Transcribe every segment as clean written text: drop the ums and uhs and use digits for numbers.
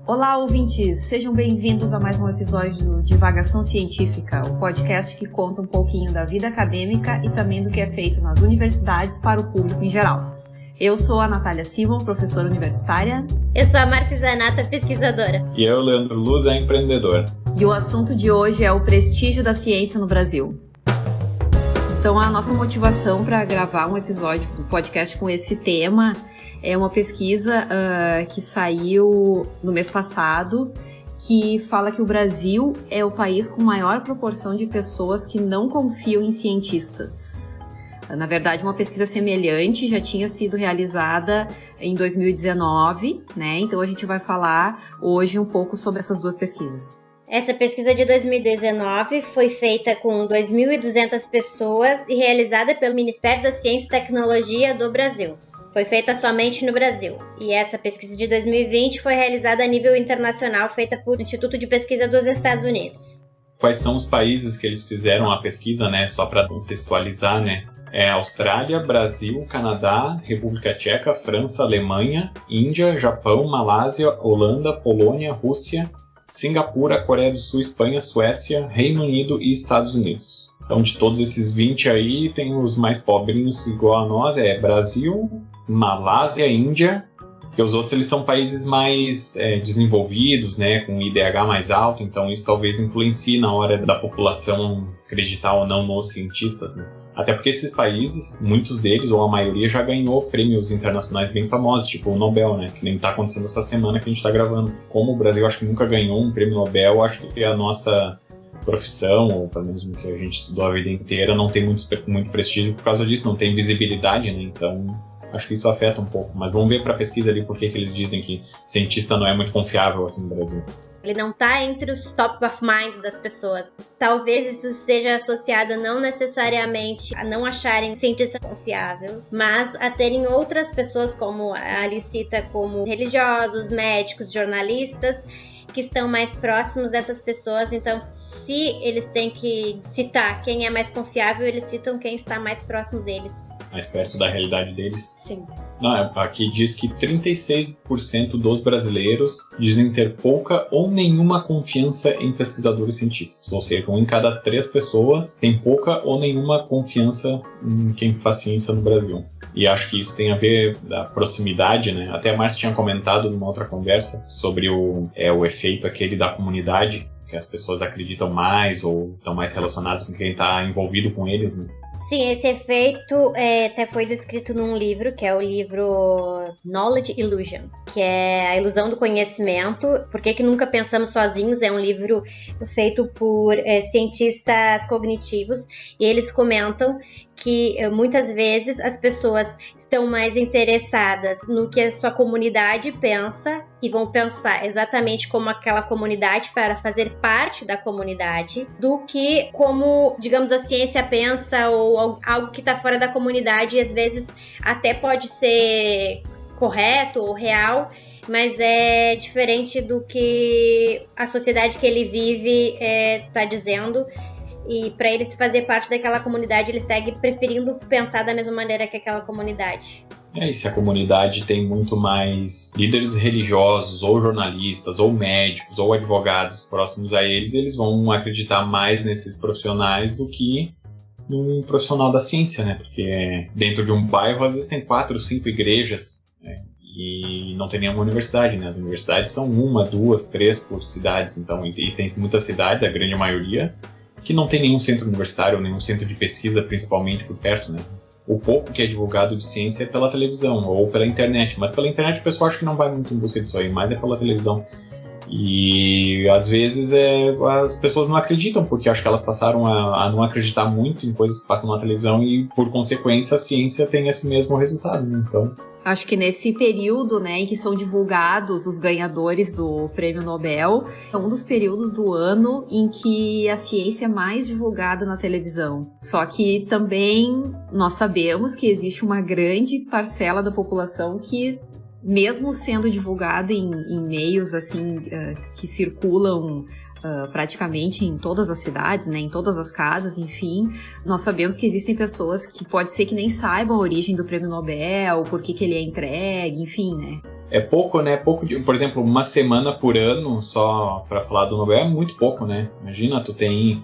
Olá, ouvintes! Sejam bem-vindos a mais um episódio do Divagação Científica, o podcast que conta um pouquinho da vida acadêmica e também do que é feito nas universidades para o público em geral. Eu sou a Natália Simon, professora universitária. Eu sou a Márcia Zanata, pesquisadora. E eu, Leandro Luz, empreendedor. E o assunto de hoje é o prestígio da ciência no Brasil. Então, a nossa motivação para gravar um episódio do podcast com esse tema é uma pesquisa que saiu no mês passado, que fala que o Brasil é o país com maior proporção de pessoas que não confiam em cientistas. Na verdade, uma pesquisa semelhante já tinha sido realizada em 2019, né? Então a gente vai falar hoje um pouco sobre essas duas pesquisas. Essa pesquisa de 2019 foi feita com 2.200 pessoas e realizada pelo Ministério da Ciência e Tecnologia do Brasil. Foi feita somente no Brasil. E essa pesquisa de 2020 foi realizada a nível internacional, feita por Instituto de Pesquisa dos Estados Unidos. Quais são os países que eles fizeram a pesquisa, né? Só para contextualizar, né? É Austrália, Brasil, Canadá, República Tcheca, França, Alemanha, Índia, Japão, Malásia, Holanda, Polônia, Rússia, Singapura, Coreia do Sul, Espanha, Suécia, Reino Unido e Estados Unidos. Então, de todos esses 20 aí, tem os mais pobrinhos igual a nós, é Brasil, Malásia, Índia, e os outros eles são países mais desenvolvidos, né, com IDH mais alto, então isso talvez influencie na hora da população acreditar ou não nos cientistas, né. Até porque esses países, muitos deles, ou a maioria, já ganhou prêmios internacionais bem famosos, tipo o Nobel, né? Que nem está acontecendo essa semana que a gente está gravando. Como o Brasil acho que nunca ganhou um prêmio Nobel, acho que a nossa profissão, ou pelo menos o que a gente estudou a vida inteira, não tem muito prestígio por causa disso, não tem visibilidade, né? Então, acho que isso afeta um pouco. Mas vamos ver para a pesquisa ali por que eles dizem que cientista não é muito confiável aqui no Brasil. Ele não está entre os top of mind das pessoas. Talvez isso seja associado não necessariamente a não acharem cientista confiável, mas a terem outras pessoas, como a Alice cita, como religiosos, médicos, jornalistas, que estão mais próximos dessas pessoas. Então, se eles têm que citar quem é mais confiável, eles citam quem está mais próximo deles. Mais perto da realidade deles? Sim. Não, aqui diz que 36% dos brasileiros dizem ter pouca ou nenhuma confiança em pesquisadores científicos. Ou seja, 1 em cada 3 pessoas tem pouca ou nenhuma confiança em quem faz ciência no Brasil. E acho que isso tem a ver da proximidade, né? Até a Márcia tinha comentado numa outra conversa sobre o efeito aquele da comunidade, que as pessoas acreditam mais ou estão mais relacionadas com quem está envolvido com eles, né? Sim, esse efeito até foi descrito num livro, que é o livro Knowledge Illusion, que é a ilusão do conhecimento. Por que nunca pensamos sozinhos? É um livro feito por cientistas cognitivos, e eles comentam que muitas vezes as pessoas estão mais interessadas no que a sua comunidade pensa e vão pensar exatamente como aquela comunidade para fazer parte da comunidade, do que como, digamos, a ciência pensa ou algo que está fora da comunidade, e às vezes até pode ser correto ou real, mas é diferente do que a sociedade que ele vive está dizendo. E para ele se fazer parte daquela comunidade, ele segue preferindo pensar da mesma maneira que aquela comunidade. E se a comunidade tem muito mais líderes religiosos, ou jornalistas, ou médicos, ou advogados próximos a eles, eles vão acreditar mais nesses profissionais do que num profissional da ciência, né? Porque dentro de um bairro, às vezes tem 4, 5 igrejas, né? E não tem nenhuma universidade, né? As universidades são 1, 2, 3 por cidades, então, e tem muitas cidades, a grande maioria, que não tem nenhum centro universitário ou nenhum centro de pesquisa, principalmente por perto, né? O pouco que é divulgado de ciência é pela televisão ou pela internet, mas pela internet o pessoal acha que não vai muito em busca disso aí, mas é pela televisão. E às vezes as pessoas não acreditam, porque acho que elas passaram a não acreditar muito em coisas que passam na televisão e, por consequência, a ciência tem esse mesmo resultado, né? Então, acho que nesse período, né, em que são divulgados os ganhadores do Prêmio Nobel, é um dos períodos do ano em que a ciência é mais divulgada na televisão. Só que também nós sabemos que existe uma grande parcela da população que, mesmo sendo divulgado em meios assim que circulam praticamente em todas as cidades, né, em todas as casas, enfim, nós sabemos que existem pessoas que pode ser que nem saibam a origem do Prêmio Nobel, por que ele é entregue, enfim, né. É pouco, né? Por exemplo, uma semana por ano só para falar do Nobel é muito pouco, né? Imagina, tu tem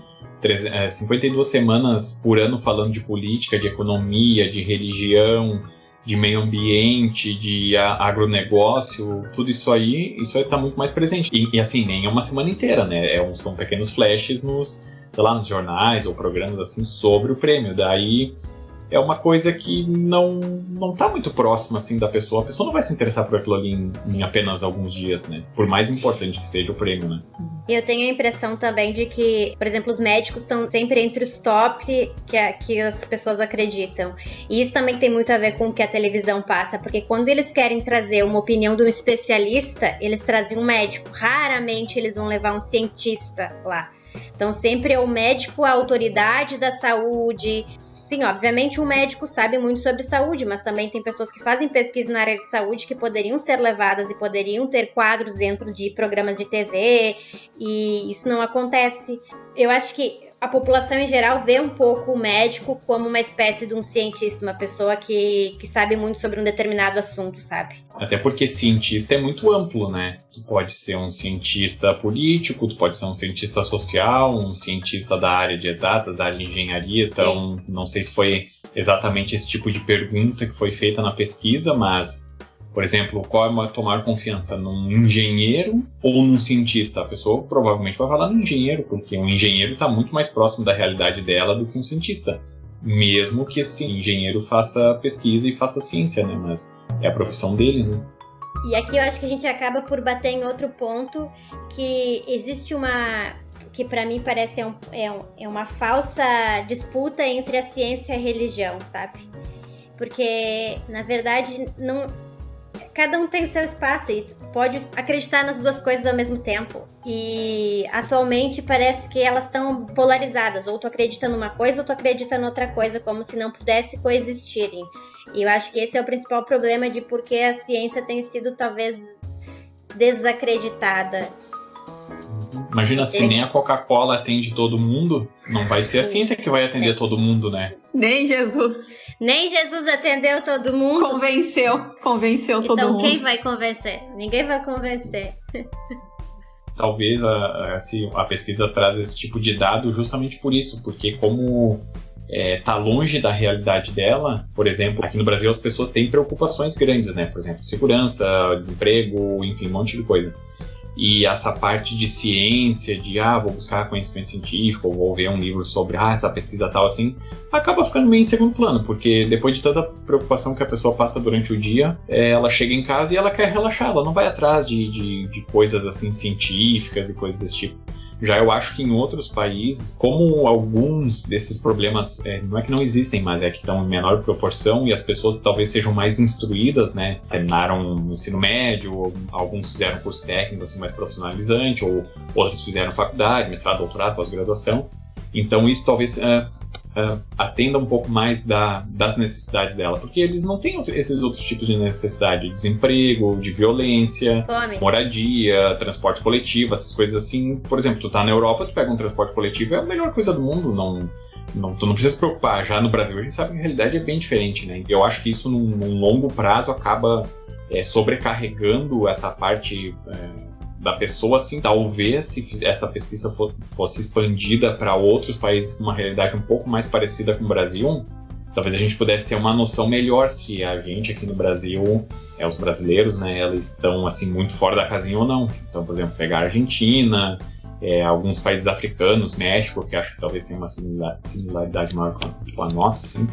52 semanas por ano falando de política, de economia, de religião, de meio ambiente, de agronegócio, tudo isso aí tá muito mais presente. E assim, nem é uma semana inteira, né? São pequenos flashes nos jornais ou programas assim sobre o prêmio. Daí é uma coisa que não tá muito próxima assim da pessoa. A pessoa não vai se interessar por aquilo ali em apenas alguns dias, né? Por mais importante que seja o prêmio, né? Eu tenho a impressão também de que, por exemplo, os médicos estão sempre entre os top que as pessoas acreditam. E isso também tem muito a ver com o que a televisão passa, porque quando eles querem trazer uma opinião de um especialista, eles trazem um médico. Raramente eles vão levar um cientista lá. Então sempre é o médico, a autoridade da saúde. Sim, obviamente um médico sabe muito sobre saúde, mas também tem pessoas que fazem pesquisa na área de saúde que poderiam ser levadas e poderiam ter quadros dentro de programas de TV, e isso não acontece. Eu acho que a população em geral vê um pouco o médico como uma espécie de um cientista, uma pessoa que sabe muito sobre um determinado assunto, sabe? Até porque cientista é muito amplo, né? Tu pode ser um cientista político, tu pode ser um cientista social, um cientista da área de exatas, da área de engenharia. Então, não sei se foi exatamente esse tipo de pergunta que foi feita na pesquisa, mas, por exemplo, qual é a tua maior confiança? Num engenheiro ou num cientista? A pessoa provavelmente vai falar no engenheiro, porque um engenheiro está muito mais próximo da realidade dela do que um cientista. Mesmo que esse engenheiro faça pesquisa e faça ciência, né? Mas é a profissão dele, né? E aqui eu acho que a gente acaba por bater em outro ponto, que existe que para mim parece uma falsa disputa entre a ciência e a religião, sabe? Porque, na verdade, cada um tem o seu espaço e pode acreditar nas duas coisas ao mesmo tempo. E atualmente parece que elas estão polarizadas. Ou tu acredita numa coisa ou tu acredita noutra coisa, como se não pudesse coexistirem. E eu acho que esse é o principal problema de por que a ciência tem sido talvez desacreditada. Imagina, se nem a Coca-Cola atende todo mundo, não vai ser a ciência que vai atender todo mundo, né? Nem Jesus. Nem Jesus atendeu todo mundo. Convenceu todo mundo. Então quem vai convencer? Ninguém vai convencer. Talvez a pesquisa traz esse tipo de dado justamente por isso, porque como tá longe da realidade dela, por exemplo, aqui no Brasil as pessoas têm preocupações grandes, né? Por exemplo, segurança, desemprego, enfim, um monte de coisa. E essa parte de ciência, de vou buscar conhecimento científico, ou vou ver um livro sobre essa pesquisa tal, assim, acaba ficando meio em segundo plano, porque depois de tanta preocupação que a pessoa passa durante o dia, ela chega em casa e ela quer relaxar, ela não vai atrás de coisas assim científicas e coisas desse tipo. Já eu acho que em outros países, como alguns desses problemas, não é que não existem, mas é que estão em menor proporção e as pessoas talvez sejam mais instruídas, né? Terminaram o ensino médio, ou alguns fizeram curso técnico assim, mais profissionalizante, ou outros fizeram faculdade, mestrado, doutorado, pós-graduação. Então isso talvez atenda um pouco mais das necessidades dela, porque eles não têm esses outros tipos de necessidade, de desemprego, de violência, fome, moradia, transporte coletivo, essas coisas assim. Por exemplo, tu tá na Europa, tu pega um transporte coletivo, é a melhor coisa do mundo, tu não precisa se preocupar. Já no Brasil a gente sabe que a realidade é bem diferente, né? Eu acho que isso num longo prazo acaba sobrecarregando essa parte da pessoa, assim. Talvez se essa pesquisa fosse expandida para outros países com uma realidade um pouco mais parecida com o Brasil, talvez a gente pudesse ter uma noção melhor se a gente aqui no Brasil, os brasileiros, né, eles estão assim muito fora da casinha ou não. Então, por exemplo, pegar a Argentina, alguns países africanos, México, que acho que talvez tenha uma similaridade maior com a nossa, assim.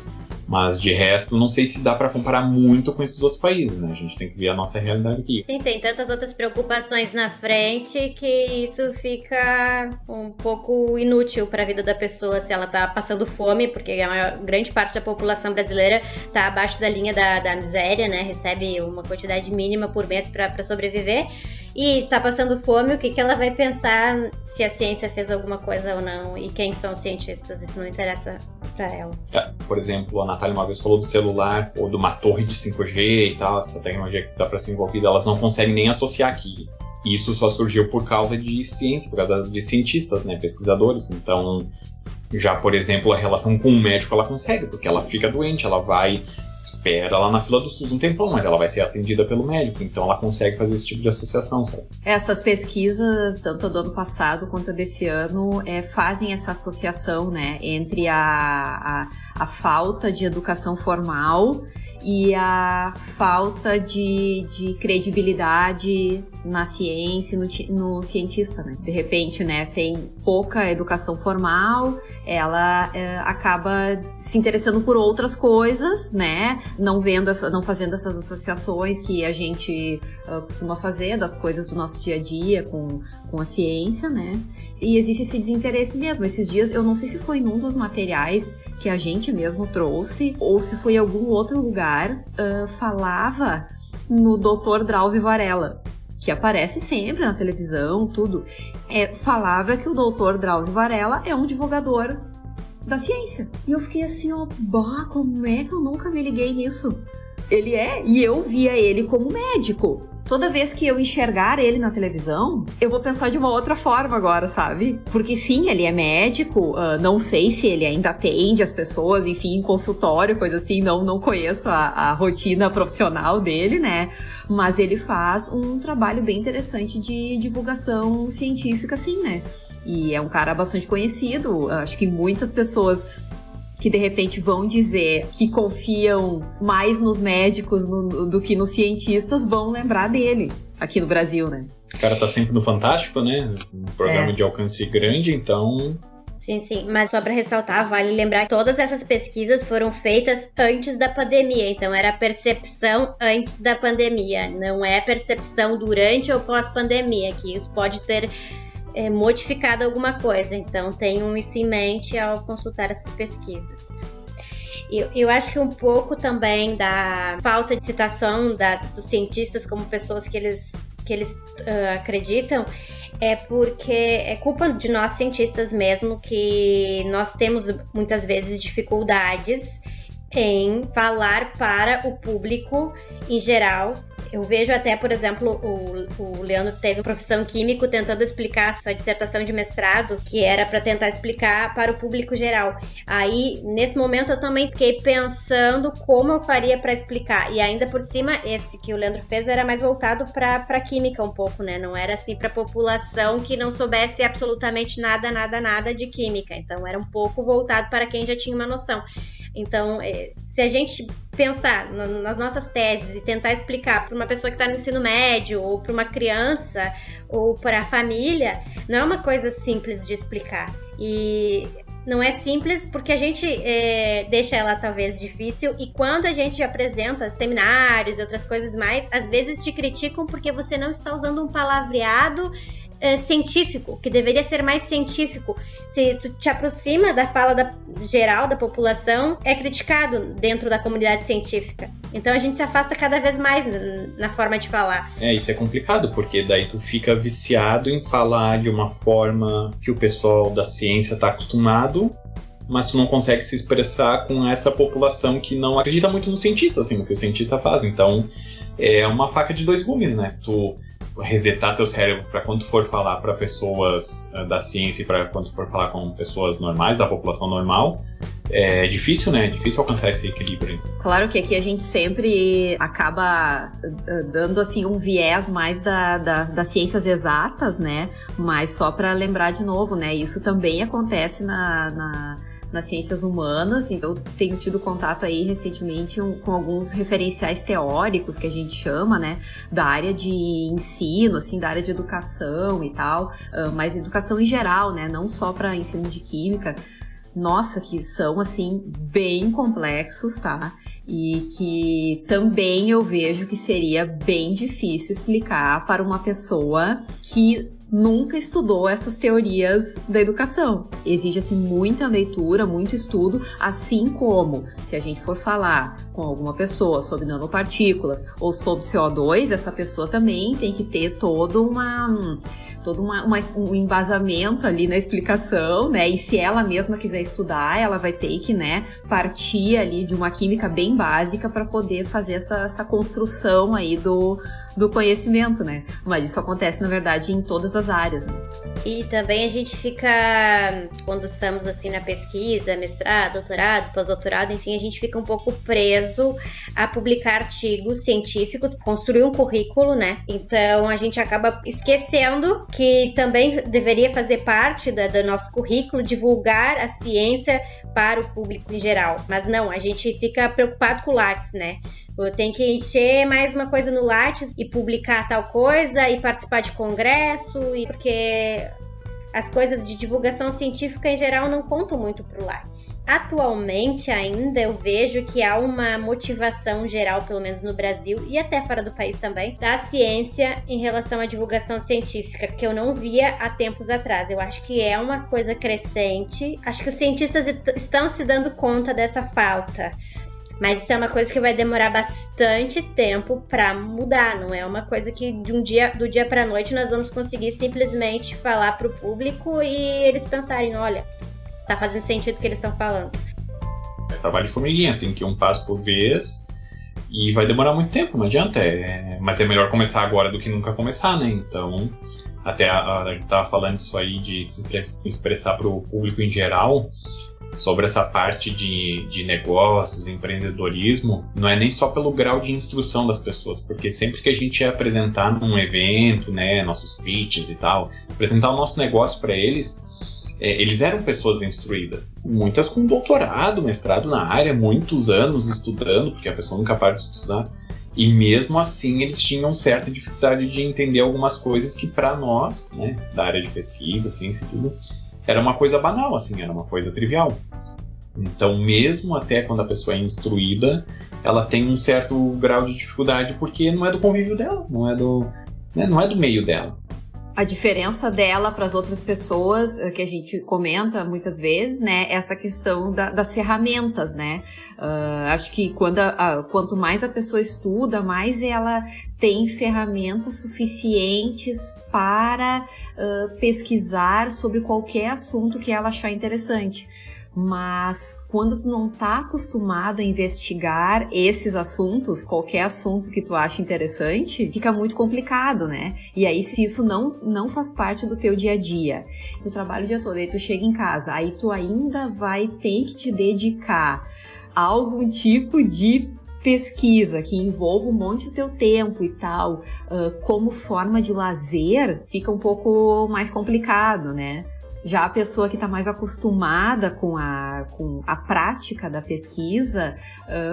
Mas de resto, não sei se dá para comparar muito com esses outros países, né? A gente tem que ver a nossa realidade aqui. Sim, tem tantas outras preocupações na frente que isso fica um pouco inútil para a vida da pessoa se ela tá passando fome, porque a grande parte da população brasileira tá abaixo da linha da miséria, né? Recebe uma quantidade mínima por mês para sobreviver. E tá passando fome, o que ela vai pensar se a ciência fez alguma coisa ou não, e quem são os cientistas, isso não interessa pra ela. Por exemplo, a Natália uma vez falou do celular, ou de uma torre de 5G e tal, essa tecnologia que dá pra ser envolvida, elas não conseguem nem associar aqui. E isso só surgiu por causa de ciência, por causa de cientistas, né, pesquisadores. Então, já, por exemplo, a relação com o médico ela consegue, porque ela fica doente, ela vai espera lá na fila do SUS um tempão, mas ela vai ser atendida pelo médico, então ela consegue fazer esse tipo de associação, sabe? Essas pesquisas, tanto do ano passado quanto desse ano, fazem essa associação, né, entre a falta de educação formal e a falta de credibilidade na ciência, no cientista, né? De repente, né, tem pouca educação formal, ela acaba se interessando por outras coisas, né? Não fazendo essas associações que a gente costuma fazer das coisas do nosso dia a dia com a ciência, né? E existe esse desinteresse mesmo. Esses dias, eu não sei se foi num dos materiais que a gente mesmo trouxe, ou se foi em algum outro lugar, falava no Dr. Drauzio Varella, que aparece sempre na televisão, tudo. Falava que o Dr. Drauzio Varella é um divulgador da ciência. E eu fiquei assim, como é que eu nunca me liguei nisso? Ele e eu via ele como médico. Toda vez que eu enxergar ele na televisão, eu vou pensar de uma outra forma agora, sabe? Porque sim, ele é médico, não sei se ele ainda atende as pessoas, enfim, em consultório, coisa assim, não conheço a rotina profissional dele, né? Mas ele faz um trabalho bem interessante de divulgação científica, sim, né? E é um cara bastante conhecido, acho que muitas pessoas que de repente vão dizer que confiam mais nos médicos do que nos cientistas, vão lembrar dele aqui no Brasil, né? O cara tá sempre no Fantástico, né? Um programa de alcance grande, então... Sim, mas só para ressaltar, vale lembrar que todas essas pesquisas foram feitas antes da pandemia, então era percepção antes da pandemia, não é percepção durante ou pós-pandemia, que isso pode ter modificado alguma coisa, então tenham isso em mente ao consultar essas pesquisas. Eu acho que um pouco também da falta de citação dos cientistas como pessoas que eles acreditam é porque é culpa de nós cientistas mesmo, que nós temos muitas vezes dificuldades em falar para o público em geral. Eu vejo até, por exemplo, o Leandro teve profissão químico tentando explicar sua dissertação de mestrado, que era para tentar explicar para o público geral. Aí, nesse momento, eu também fiquei pensando como eu faria para explicar. E ainda por cima, esse que o Leandro fez era mais voltado para química um pouco, né? Não era assim para a população que não soubesse absolutamente nada de química. Então, era um pouco voltado para quem já tinha uma noção. Então, se a gente pensar nas nossas teses e tentar explicar para uma pessoa que está no ensino médio, ou para uma criança, ou para a família, não é uma coisa simples de explicar. E não é simples porque a gente deixa ela talvez difícil, e quando a gente apresenta seminários e outras coisas mais, às vezes te criticam porque você não está usando um palavreado científico, que deveria ser mais científico. Se tu te aproxima da fala geral da população, é criticado dentro da comunidade científica. Então a gente se afasta cada vez mais na forma de falar. Isso é complicado, porque daí tu fica viciado em falar de uma forma que o pessoal da ciência está acostumado, mas tu não consegue se expressar com essa população que não acredita muito no cientista, assim, no que o cientista faz. Então é uma faca de dois gumes, né? Tu resetar teu cérebro para quando for falar para pessoas da ciência e para quando for falar com pessoas normais, da população normal, é difícil, né? É difícil alcançar esse equilíbrio. Claro que aqui a gente sempre acaba dando assim um viés mais das ciências exatas, né? Mas só para lembrar de novo, né? Isso também acontece nas ciências humanas. Eu tenho tido contato aí recentemente com alguns referenciais teóricos que a gente chama, né, da área de ensino, assim, da área de educação e tal, mas educação em geral, né, não só para ensino de química. Nossa, que são, assim, bem complexos, tá? E que também eu vejo que seria bem difícil explicar para uma pessoa que nunca estudou essas teorias da educação. Exige, assim, muita leitura, muito estudo, assim como se a gente for falar com alguma pessoa sobre nanopartículas ou sobre CO2, essa pessoa também tem que ter todo um embasamento ali na explicação, né? E se ela mesma quiser estudar, ela vai ter que, né, partir ali de uma química bem básica para poder fazer essa construção aí do conhecimento, né? Mas isso acontece, na verdade, em todas as áreas, né? E também a gente fica, quando estamos assim na pesquisa, mestrado, doutorado, pós-doutorado, enfim, a gente fica um pouco preso a publicar artigos científicos, construir um currículo, né? Então a gente acaba esquecendo que também deveria fazer parte do nosso currículo divulgar a ciência para o público em geral. Mas não, a gente fica preocupado com o Lattes, né? Eu tenho que encher mais uma coisa no Lattes e publicar tal coisa e participar de congresso, porque as coisas de divulgação científica em geral não contam muito para o Lattes. Atualmente ainda eu vejo que há uma motivação geral, pelo menos no Brasil e até fora do país também, da ciência em relação à divulgação científica, que eu não via há tempos atrás. Eu acho que é uma coisa crescente, acho que os cientistas estão se dando conta dessa falta. Mas isso é uma coisa que vai demorar bastante tempo para mudar, não é uma coisa que do dia para a noite nós vamos conseguir simplesmente falar para o público e eles pensarem, olha, tá fazendo sentido o que eles estão falando. É trabalho de formiguinha, tem que ir um passo por vez e vai demorar muito tempo, não adianta. Mas é melhor começar agora do que nunca começar, né? Então, até a gente tava falando isso aí de se expressar para o público em geral. Sobre essa parte de negócios, empreendedorismo, não é nem só pelo grau de instrução das pessoas, porque sempre que a gente ia apresentar num evento, né, nossos pitches e tal, apresentar o nosso negócio para eles, eles eram pessoas instruídas, muitas com doutorado, mestrado na área, muitos anos estudando, porque a pessoa nunca para de estudar, e mesmo assim eles tinham certa dificuldade de entender algumas coisas que para nós, né, da área de pesquisa, ciência e tudo, era uma coisa banal, assim, era uma coisa trivial. Então, mesmo até quando a pessoa é instruída, ela tem um certo grau de dificuldade porque não é do convívio dela, não é do meio dela. A diferença dela para as outras pessoas, que a gente comenta muitas vezes, né, é essa questão das ferramentas, né? Acho que quanto mais a pessoa estuda, mais ela tem ferramentas suficientes para pesquisar sobre qualquer assunto que ela achar interessante. Mas quando tu não tá acostumado a investigar esses assuntos, qualquer assunto que tu acha interessante, fica muito complicado, né? E aí se isso não faz parte do teu dia a dia, tu trabalha o dia todo, aí tu chega em casa, aí tu ainda vai ter que te dedicar a algum tipo de pesquisa que envolva um monte do teu tempo e tal, como forma de lazer, fica um pouco mais complicado, né? Já a pessoa que está mais acostumada com a prática da pesquisa,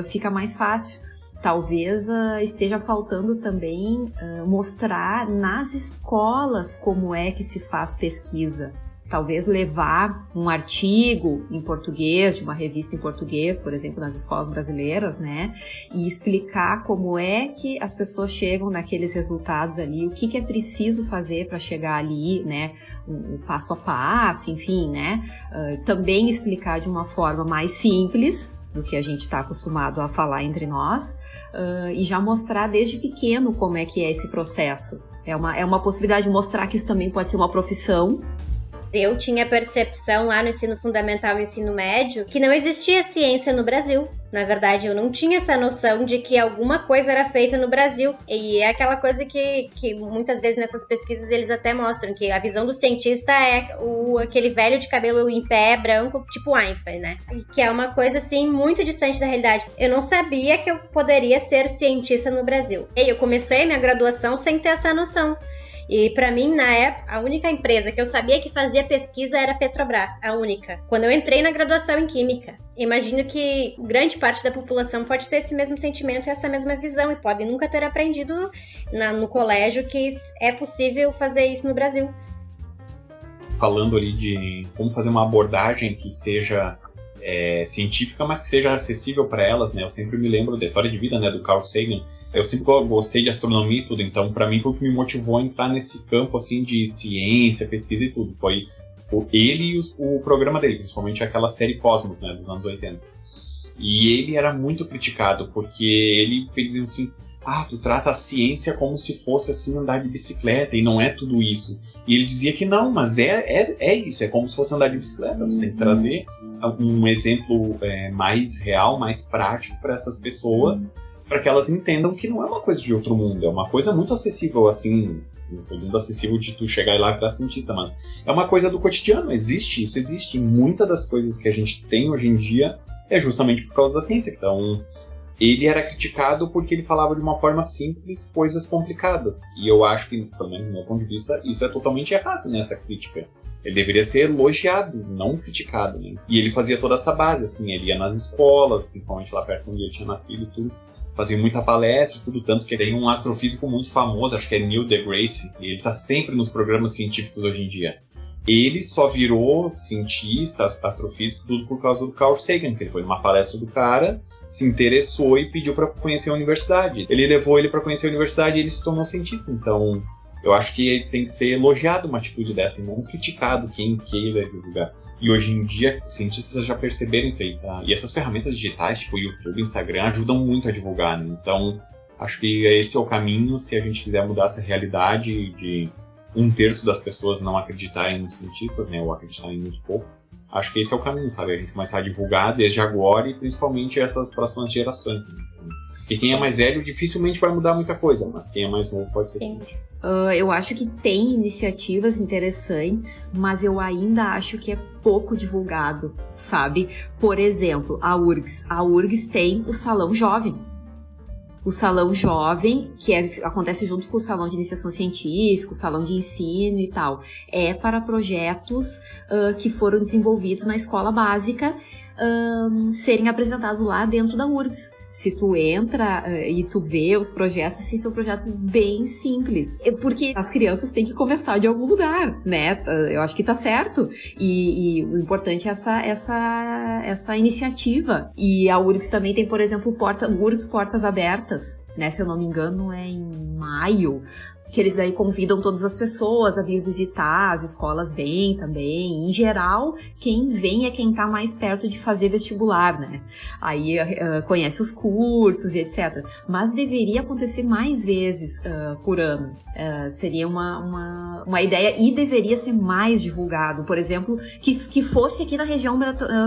fica mais fácil. Talvez esteja faltando também mostrar nas escolas como é que se faz pesquisa. Talvez levar um artigo em português, de uma revista em português, por exemplo, nas escolas brasileiras, né? E explicar como é que as pessoas chegam naqueles resultados ali, o que é preciso fazer para chegar ali, né? O passo a passo, enfim, né? Também explicar de uma forma mais simples do que a gente está acostumado a falar entre nós, e já mostrar desde pequeno como é que é esse processo. É uma possibilidade de mostrar que isso também pode ser uma profissão. Eu tinha percepção lá no ensino fundamental e ensino médio que não existia ciência no Brasil. Na verdade, eu não tinha essa noção de que alguma coisa era feita no Brasil. E é aquela coisa que muitas vezes nessas pesquisas eles até mostram, que a visão do cientista é aquele velho de cabelo em pé, branco, tipo Einstein, né? Que é uma coisa, assim, muito distante da realidade. Eu não sabia que eu poderia ser cientista no Brasil. E eu comecei minha graduação sem ter essa noção. E pra mim, na época, a única empresa que eu sabia que fazia pesquisa era a Petrobras, a única. Quando eu entrei na graduação em Química, imagino que grande parte da população pode ter esse mesmo sentimento e essa mesma visão, e podem nunca ter aprendido no colégio que é possível fazer isso no Brasil. Falando ali de como fazer uma abordagem que seja científica, mas que seja acessível para elas, né? Eu sempre me lembro da história de vida, né, do Carl Sagan. Eu sempre gostei de astronomia e tudo, então para mim foi o que me motivou a entrar nesse campo assim de ciência, pesquisa e tudo. Foi ele e o programa dele, principalmente aquela série Cosmos, né, dos anos 80. E ele era muito criticado, porque ele dizia assim, tu trata a ciência como se fosse assim andar de bicicleta, e não é tudo isso. E ele dizia que não, mas é isso, é como se fosse andar de bicicleta. Você tem que trazer um exemplo mais real, mais prático para essas pessoas, para que elas entendam que não é uma coisa de outro mundo, é uma coisa muito acessível, assim, Não estou dizendo acessível de tu chegar lá e virar cientista, mas é uma coisa do cotidiano, existe. E muitas das coisas que a gente tem hoje em dia é justamente por causa da ciência. Então, ele era criticado porque ele falava de uma forma simples coisas complicadas. E eu acho que, pelo menos do meu ponto de vista, isso é totalmente errado nessa crítica. Ele deveria ser elogiado, não criticado, né? E ele fazia toda essa base, assim, ele ia nas escolas, principalmente lá perto onde ele tinha nascido e tudo, fazia muita palestra e tudo, tanto que tem um astrofísico muito famoso, acho que é Neil deGrasse, e ele tá sempre nos programas científicos hoje em dia. Ele só virou cientista, astrofísico, tudo por causa do Carl Sagan, que ele foi numa palestra do cara, se interessou e pediu para conhecer a universidade. Ele levou ele para conhecer a universidade e ele se tornou cientista, então... Eu acho que tem que ser elogiado uma atitude dessa, e não criticado quem queira divulgar. E hoje em dia, os cientistas já perceberam isso aí, tá? E essas ferramentas digitais, tipo YouTube, Instagram, ajudam muito a divulgar, né? Então, acho que esse é o caminho, se a gente quiser mudar essa realidade de 1/3 das pessoas não acreditarem nos cientistas, né? Ou acreditarem muito pouco. Acho que esse é o caminho, sabe? A gente começar a divulgar desde agora e principalmente essas próximas gerações, né? Porque quem é mais velho dificilmente vai mudar muita coisa, mas quem é mais novo pode ser diferente. Eu acho que tem iniciativas interessantes, mas eu ainda acho que é pouco divulgado, sabe? Por exemplo, a URGS. A URGS tem o Salão Jovem. O Salão Jovem, que acontece junto com o Salão de Iniciação Científica, o Salão de Ensino e tal, é para projetos que foram desenvolvidos na escola básica serem apresentados lá dentro da URGS. Se tu entra e tu vê os projetos, assim, são projetos bem simples. Porque as crianças têm que começar de algum lugar, né? Eu acho que tá certo. E o importante é essa iniciativa. E a URGS também tem, por exemplo, URGS Portas Abertas, né? Se eu não me engano, é em maio. Que eles daí convidam todas as pessoas a vir visitar, as escolas vêm também. Em geral, quem vem é quem tá mais perto de fazer vestibular, né? Aí conhece os cursos e etc. Mas deveria acontecer mais vezes por ano. Seria uma ideia e deveria ser mais divulgado. Por exemplo, que fosse aqui na região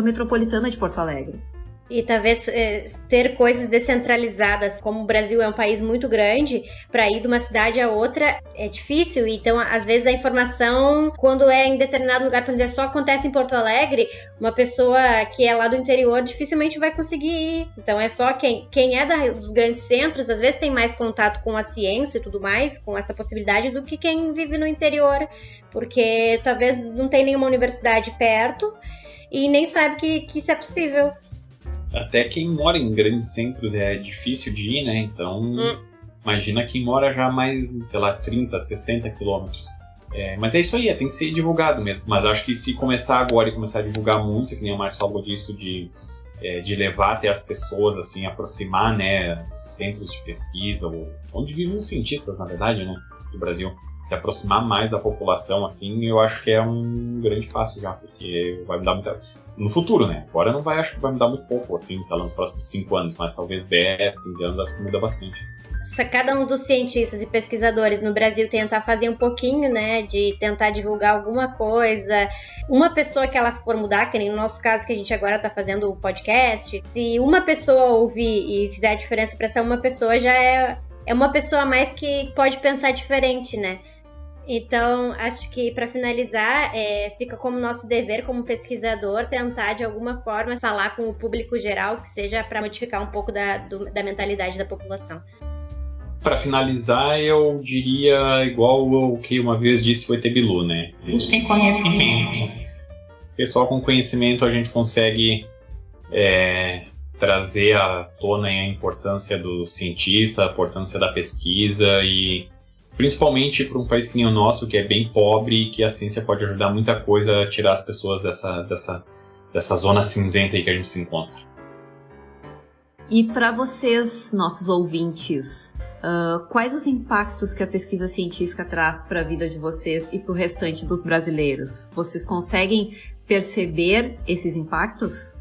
metropolitana de Porto Alegre. E talvez ter coisas descentralizadas, como o Brasil é um país muito grande, para ir de uma cidade a outra é difícil. Então, às vezes, a informação, quando é em determinado lugar, por exemplo, só acontece em Porto Alegre, uma pessoa que é lá do interior dificilmente vai conseguir ir. Então, é só quem é dos grandes centros, às vezes tem mais contato com a ciência e tudo mais, com essa possibilidade, do que quem vive no interior, porque talvez não tem nenhuma universidade perto e nem sabe que isso é possível. Até quem mora em grandes centros é difícil de ir, né? Então, imagina quem mora já mais, sei lá, 30, 60 quilômetros. Mas é isso aí, tem que ser divulgado mesmo. Mas acho que se começar agora e começar a divulgar muito, que nem a Márcia falou disso, de levar até as pessoas, assim, aproximar, né, os centros de pesquisa, onde vivem os cientistas, na verdade, né, do Brasil, se aproximar mais da população, assim, eu acho que é um grande passo já, porque vai mudar muita... No futuro, né? Agora não vai, acho que vai mudar muito pouco, assim, sei lá, nos próximos 5 anos, mas talvez 10, 15 anos acho que muda bastante. Se cada um dos cientistas e pesquisadores no Brasil tentar fazer um pouquinho, né, de tentar divulgar alguma coisa, uma pessoa que ela for mudar, que nem no nosso caso que a gente agora tá fazendo o podcast, se uma pessoa ouvir e fizer a diferença para essa uma pessoa, já é uma pessoa a mais que pode pensar diferente, né? Então, acho que para finalizar, fica como nosso dever como pesquisador tentar de alguma forma falar com o público geral, que seja para modificar um pouco da mentalidade da população. Para finalizar, eu diria igual o que uma vez disse o ET Bilu, né? Busquem conhecimento. Pessoal com conhecimento a gente consegue trazer à tona a importância do cientista, a importância da pesquisa e principalmente para um país que nem o nosso, que é bem pobre e que a ciência pode ajudar muita coisa a tirar as pessoas dessa zona cinzenta aí que a gente se encontra. E para vocês, nossos ouvintes, quais os impactos que a pesquisa científica traz para a vida de vocês e para o restante dos brasileiros? Vocês conseguem perceber esses impactos?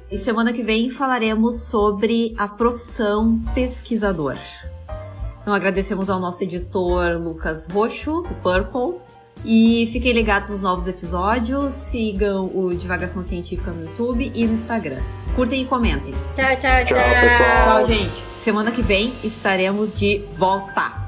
E semana que vem falaremos sobre a profissão pesquisador. Então agradecemos ao nosso editor Lucas Roxo, o Purple, e fiquem ligados nos novos episódios, sigam o Divagação Científica no YouTube e no Instagram. Curtem e comentem. Tchau, tchau, tchau. Tchau, pessoal. Tchau, gente. Semana que vem estaremos de volta.